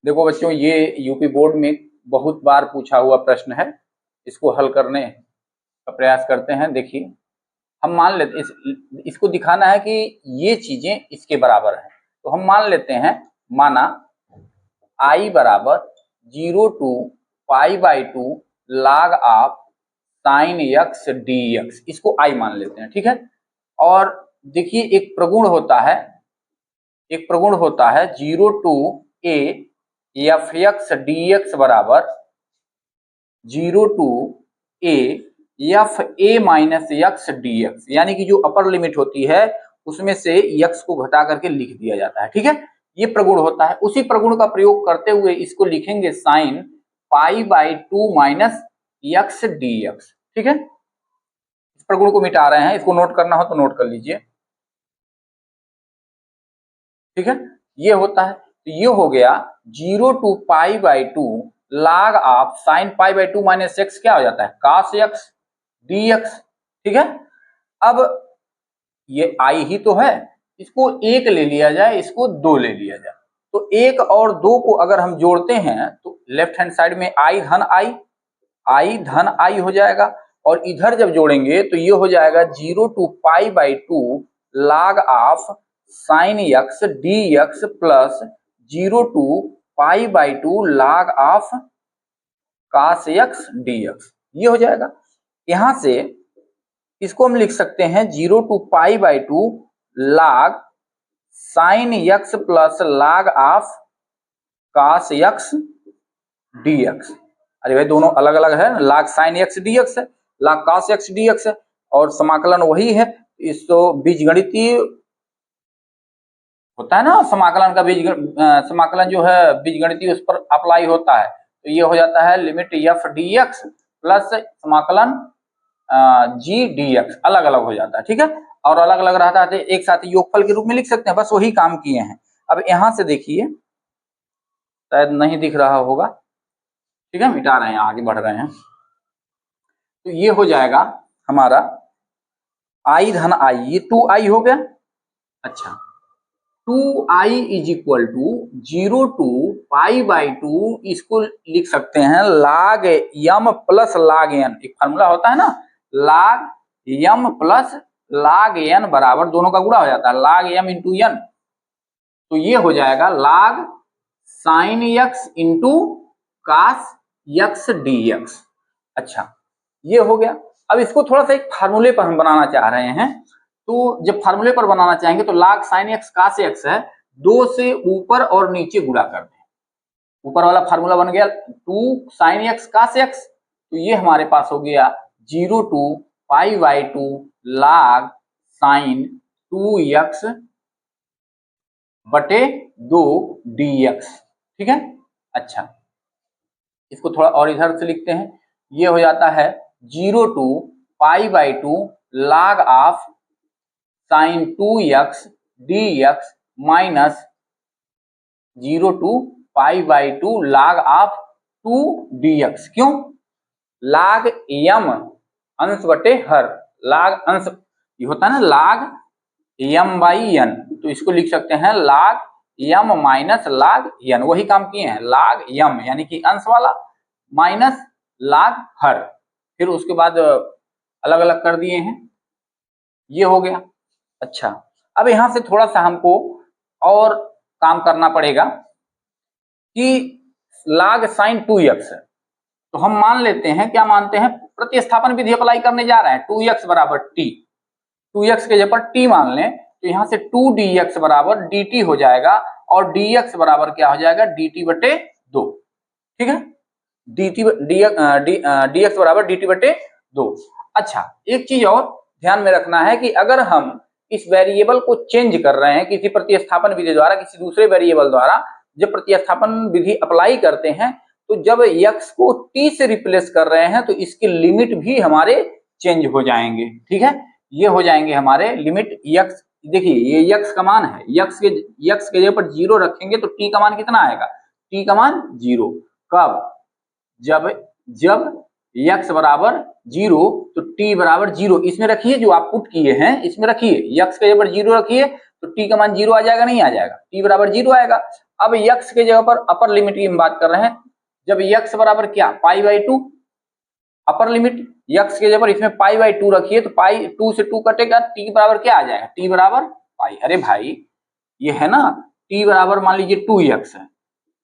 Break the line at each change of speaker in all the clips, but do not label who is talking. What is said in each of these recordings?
देखो बच्चों, ये यूपी बोर्ड में बहुत बार पूछा हुआ प्रश्न है। इसको हल करने का प्रयास करते हैं। देखिए, हम मान लेते इसको दिखाना है कि ये चीजें इसके बराबर है। तो हम मान लेते हैं, माना I बराबर 0 to π/2 log of sign x dx, इसको I मान लेते हैं, ठीक है। और देखिए, एक प्रगुण होता है 0 to a f x D x बराबर 0 to a f a minus x D x, यानी कि जो अपर लिमिट होती है उसमें से x को घटा करके लिख दिया जाता है, ठीक है। ये प्रगुण होता है। उसी प्रगुण का प्रयोग करते हुए इसको लिखेंगे sine π/2 minus x D X, ठीक है। इस प्रगुण को मिटा रहे हैं। इसको नोट करना हो तो नोट कर लीजिए, ठीक है। ये होता है, तो ये हो गया 0 to π/2 log of sine π/2 minus X, क्या हो जाता है cos x dx, ठीक है। अब ये आई ही तो है, इसको एक ले लिया जाए, इसको दो ले लिया जाए। तो एक और दो को अगर हम जोड़ते हैं तो लेफ्ट हैंड साइड में आई धन आई हो जाएगा, और इधर जब जोड़ेंगे तो ये हो जाएगा 0 to π/2 log of sign x dx plus 0 to π/2 log of cos x dx, ये हो जाएगा। यहां से इसको हम लिख सकते हैं 0 to π/2 log sine x plus log of cos x dx। अरे भाई, दोनों अलग अलग है, log साइन x dx है, log cos x dx है, और समाकलन वही है। इसको बीजगणितीय होता है ना, समाकलन जो है बीजगणितीय, उस पर अप्लाई होता है। तो ये हो जाता है limit F D x plus समाकलन जी डी एक्स, अलग अलग हो जाता है, ठीक है। और अलग अलग रहता है एक साथ योगफल के रूप में लिख सकते हैं, बस वही काम किए हैं। अब यहां से देखिए, शायद नहीं दिख रहा होगा, ठीक है, मिटा रहे हैं, आगे बढ़ रहे हैं। तो ये हो जाएगा हमारा आई धन आई, ये 2i हो गया। अच्छा, 2i is equal to 0 to π/2, इसको लिख सकते हैं log m plus log n। एक फार्मूला होता है ना, log m plus log n बराबर, दोनों का गुणा हो जाता है log m इंटू n। तो ये हो जाएगा log sine x into cos x dx। अच्छा, ये हो गया। अब इसको थोड़ा सा एक फार्मूले पर हम बनाना चाह रहे हैं। तो जब फार्मूले पर बनाना चाहेंगे तो log sine x cos x है, 2 से ऊपर और नीचे गुणा कर दें। ऊपर वाला फार्मूला बन गया 2 साइन x cos x, तो ये हमारे पास हो गया 0 to π/2 log साइन 2x बटे 2 dx, ठीक है। अच्छा, इसको थोड़ा और इधर से लिखते हैं। ये हो जाता है 0 to π/2 log of sign 2x dx minus 0 to π/2 log of 2 dx। क्यों? log m अंश बटे हर, log अंश ये होता है ना, log m/n, तो इसको लिख सकते हैं log m minus log n। वही काम किए हैं, log m यानी कि अंश वाला माइनस log हर, फिर उसके बाद अलग अलग कर दिए हैं, ये हो गया। अच्छा, अब यहां से थोड़ा सा हमको और काम करना पड़ेगा कि log साइन 2x है, तो हम मान लेते हैं, क्या मानते हैं, प्रतिस्थापन विधि अप्लाई करने जा रहे हैं। 2x बराबर t, 2x के जगह पर t मान लें, तो यहां से 2 dx बराबर dt हो जाएगा, और dx बराबर क्या हो जाएगा dt बटे 2, ठीक है। dx बराबर dt बटे 2। अच्छा, एक चीज और ध्यान में रखना है कि अगर हम इस वेरिएबल को चेंज कर रहे हैं किसी प्रतिस्थापन विधि द्वारा, किसी दूसरे वेरिएबल द्वारा, जब प्रतिस्थापन विधि अप्लाई करते हैं, तो जब x को t से रिप्लेस कर रहे हैं तो इसके लिमिट भी हमारे चेंज हो जाएंगे, ठीक है। ये हो जाएंगे हमारे लिमिट x, देखिए ये x का मान है, x के जगह पर 0 रखेंगे तो t का मान कितना आएगा, t का मान 0। कब? जब x बराबर 0 तो t बराबर 0 इसमें रखिए, जो आप पुट किए हैं इसमें रखिए, x के जगह पर 0 रखिए तो t का मान 0 आ जाएगा, नहीं आ जाएगा, t बराबर 0 आएगा। अब यक्स के जगह पर अपर लिमिट की हम बात कर रहे हैं, जब यक्स बराबर क्या π/2, अपर लिमिट यक्स के जगह पर इसमें π/2 रखिए तो पाई 2 से 2 कटेगा, टी बराबर क्या आ जाएगा, टी बराबर पाई। अरे भाई ये है ना टी बराबर मान लीजिए 2x है,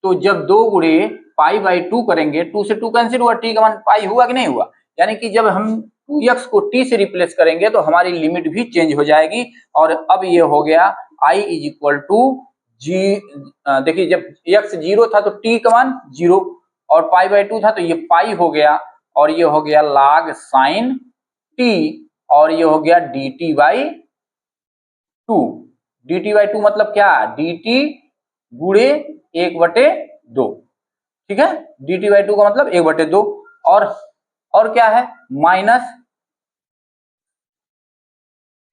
तो जब 2 गुणे π/2 करेंगे 2 से 2 कैंसिल हुआ, टी का मान पाई हुआ कि नहीं हुआ, यानी कि जब हम 2x को t से रिप्लेस करेंगे तो हमारी लिमिट भी चेंज हो जाएगी। और अब ये हो गया i इज इक्वल टू जी, देखिए जब x 0 था तो t का मान 0 और π/2 था तो ये पाई हो गया, और ये हो गया log sin t, और ये हो गया dt/2। dt/2 मतलब क्या, dt गुणे 1/2, ठीक है, dt/2 का मतलब 1/2। और क्या है, माइनस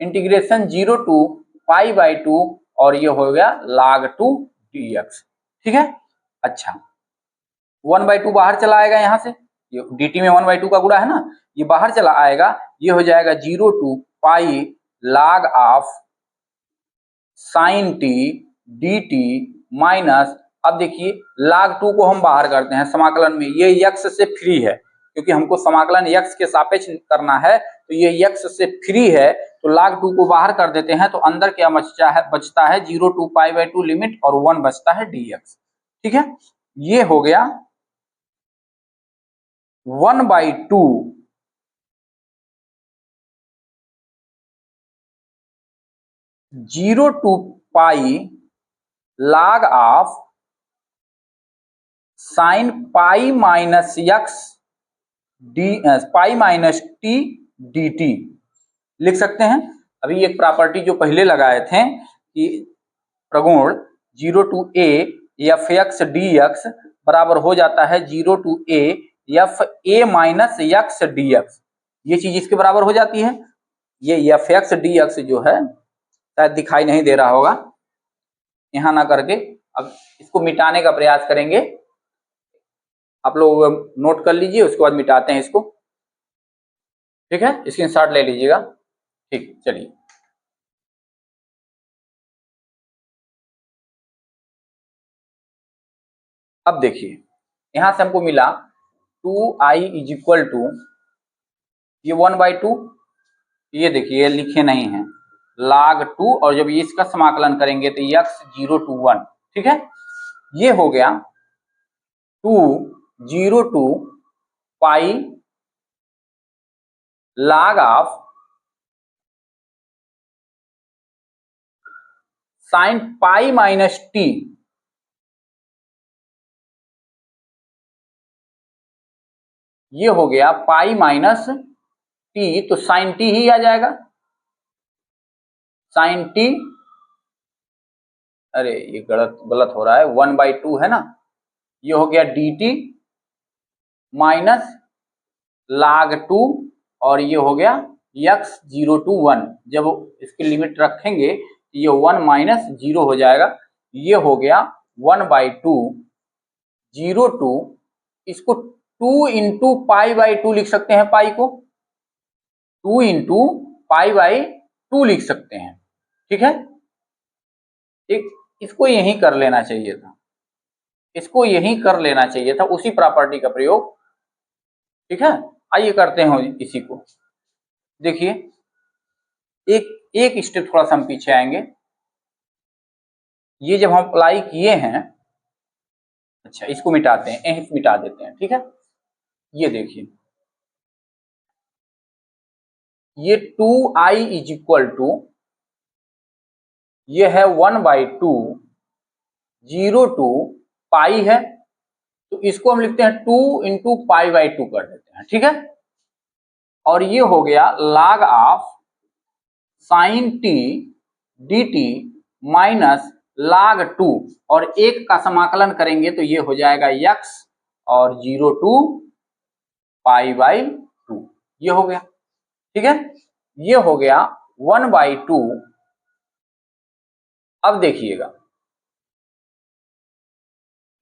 इंटीग्रेशन 0 टू π/2, और ये हो गया log 2 dx, ठीक है। अच्छा 1/2 बाहर चला आएगा यहाँ से, ये dt में 1/2 का गुणा है ना, ये बाहर चला आएगा, ये हो जाएगा 0 to pi log of sin t dt minus, अब देखिए log 2 को हम बाहर करते हैं समाकलन में, ये x से फ्री है क्योंकि हमको समाकलन x के सापेक्ष करना है, तो ये x से फ्री है, तो log 2 को बाहर कर देते हैं, तो अंदर क्या बचता है 0 टू π/2 लिमिट और 1 बचता है dx, ठीक है। ये हो गया 1/2 0 to pi log of sin pi minus x d pi minus t dt लिख सकते हैं। अभी एक प्रॉपर्टी जो पहले लगाए थे कि प्रगुण 0 to a f x D x बराबर हो जाता है 0 to a f a minus x D x, ये चीज इसके बराबर हो जाती है। ये एफ एक्स डी एक्स जो है शायद दिखाई नहीं दे रहा होगा, यहां ना करके अब इसको मिटाने का प्रयास करेंगे, आप लोग नोट कर लीजिए, उसके बाद मिटाते हैं इसको, ठीक है, स्क्रीनशॉट ले लीजिएगा, ठीक। चलिए अब देखिए यहां से हमको मिला 2i इज इक्वल टू ये 1/2, ये देखिए लिखे नहीं है log 2, और जब इसका समाकलन करेंगे तो x 0 टू 1, ठीक है। ये हो गया 2 0 to pi log of sin pi minus t, ये हो गया पाई माइनस टी, तो साइन टी ही आ जाएगा, साइन टी, अरे ये गलत हो रहा है, 1/2 है ना, ये हो गया dt माइनस log 2, और ये हो गया x 0 टू 1, जब इसकी लिमिट रखेंगे ये 1 माइनस 0 हो जाएगा, ये हो गया 1/2 0 टू, इसको 2 इंटू π/2 लिख सकते हैं, पाई को 2 इंटू π/2 लिख सकते हैं, ठीक है। एक इसको यही कर लेना चाहिए था, इसको यही कर लेना चाहिए था, उसी प्रॉपर्टी का प्रयोग, ठीक है। आइए करते हैं इसी को, देखिए एक एक स्टेप थोड़ा सा हम पीछे आएंगे, ये जब हम अप्लाई किए हैं, अच्छा इसको मिटाते हैं, यहीं मिटा देते हैं, ठीक है। ये देखिए ये 2i इज इक्वल टू, ये है 1/2 0 टू पाई है, तो इसको हम लिखते हैं 2 इंटू π/2 कर देते हैं, ठीक है। और ये हो गया log of sin t dt minus log 2, और एक का समाकलन करेंगे तो ये हो जाएगा x और 0 टू π/2, ये हो गया, ठीक है। ये हो गया 1/2। अब देखिएगा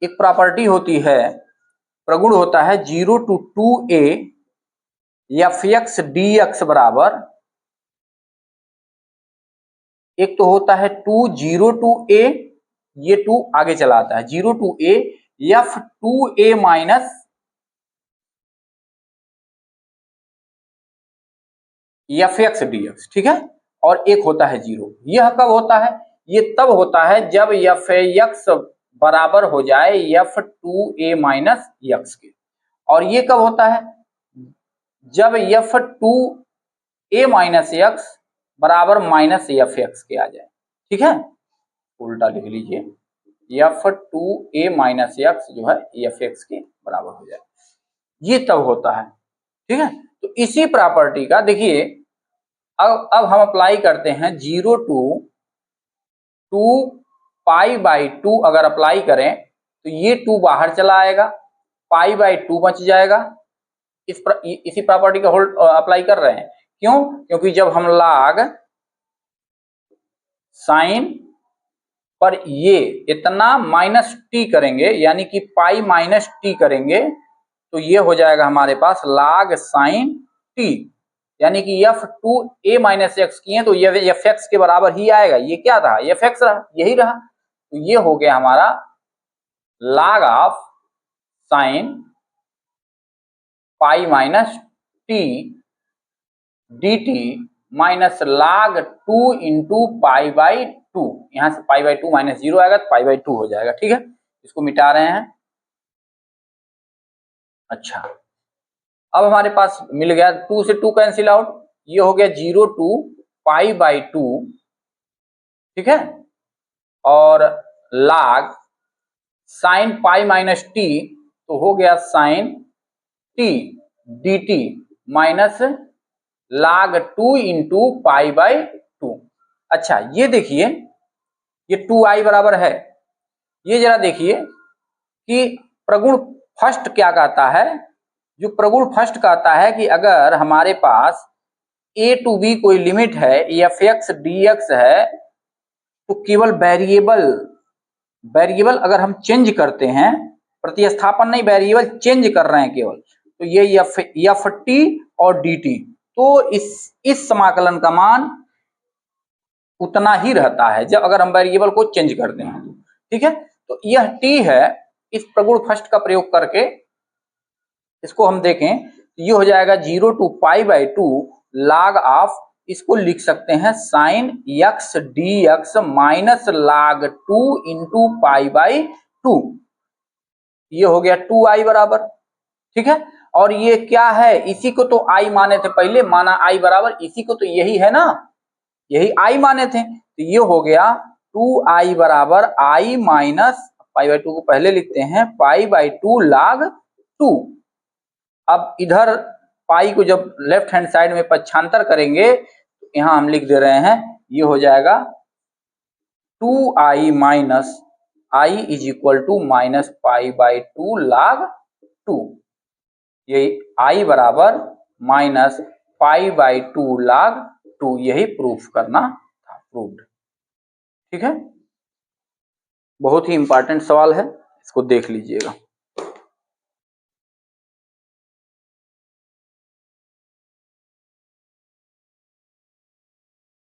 एक प्रॉपर्टी होती है, प्रगुण होता है 0 to 2a f x D x बराबर, एक तो होता है 2 0 टू a ये 2 आगे चला आता है, 0 to a f2a minus fx dx, ठीक है। और एक होता है 0। यह कब होता है? ये तब होता है जब fx बराबर हो जाए f2a माइनस x के। और ये कब होता है? जब f2a माइनस x बराबर माइनस fx के आ जाए, ठीक है। उल्टा लिख लीजिए, f2a माइनस x जो है fx के बराबर हो जाए, ये तब होता है, ठीक है। तो इसी प्रॉपर्टी का देखिए अब हम अप्लाई करते हैं 0 to 2 पाई बाई 2। अगर अप्लाई करें तो ये 2 बाहर चला आएगा, पाई बाई 2 बच जाएगा। इसी प्रॉपर्टी का होल्ड अप्लाई कर रहे हैं। क्यों? क्योंकि जब हम log साइन पर ये इतना माइनस टी करेंगे, यानी कि पाई माइनस टी करेंगे, तो ये हो जाएगा हमारे पास log साइन टी, यानी कि f2a माइनस एक्स किए तो ये fx के बराबर ही आएगा। ये क्या रहा? fx रहा, यही रहा। तो ये हो गया हमारा log of sign pi minus t dt minus log 2 into pi by 2। यहां से पाई बाई 2 माइनस 0 आएगा तो पाई बाई 2 हो जाएगा, ठीक है। इसको मिटा रहे हैं। अच्छा, अब हमारे पास मिल गया 2 से 2 कैंसिल आउट, ये हो गया 0 टू पाई बाई 2, ठीक है। और log sine pi minus t तो हो गया sine t dt minus log 2 into pi by 2। अच्छा, ये देखिए ये 2i बराबर है। ये जरा देखिए कि प्रगुण फर्स्ट क्या कहता है। जो प्रगुण फर्स्ट कहता है कि अगर हमारे पास a टू b कोई लिमिट है fx dx है, तो केवल वेरिएबल अगर हम चेंज करते हैं, प्रतिस्थापन नहीं, वेरिएबल चेंज कर रहे हैं केवल, तो ये एफ टी और डी टी, तो इस समाकलन का मान उतना ही रहता है जब अगर हम वेरिएबल को चेंज करते हैं, ठीक है। तो यह टी है। इस प्रगुण फर्स्ट का प्रयोग करके इसको हम देखें, ये हो जाएगा 0 to pi by 2 log of, इसको लिख सकते हैं sine x D x minus log 2 into pi by 2। ये हो गया 2i बराबर, ठीक है। और ये क्या है? इसी को तो i माने थे पहले, माना i बराबर, इसी को तो यही है ना, यही i माने थे। तो ये हो गया 2i बराबर i माइनस पाई बाई 2 को पहले लिखते हैं पाई बाई 2 log 2। अब इधर पाई को जब लेफ्ट हैंड साइड में पक्षांतर करेंगे तो यहां हम लिख दे रहे हैं, ये हो जाएगा 2i minus i is equal to minus pi by 2 log 2। यही i बराबर माइनस पाई बाई 2 log 2, यही प्रूफ करना था, प्रूव्ड, ठीक है। बहुत ही इंपॉर्टेंट सवाल है, इसको देख लीजिएगा।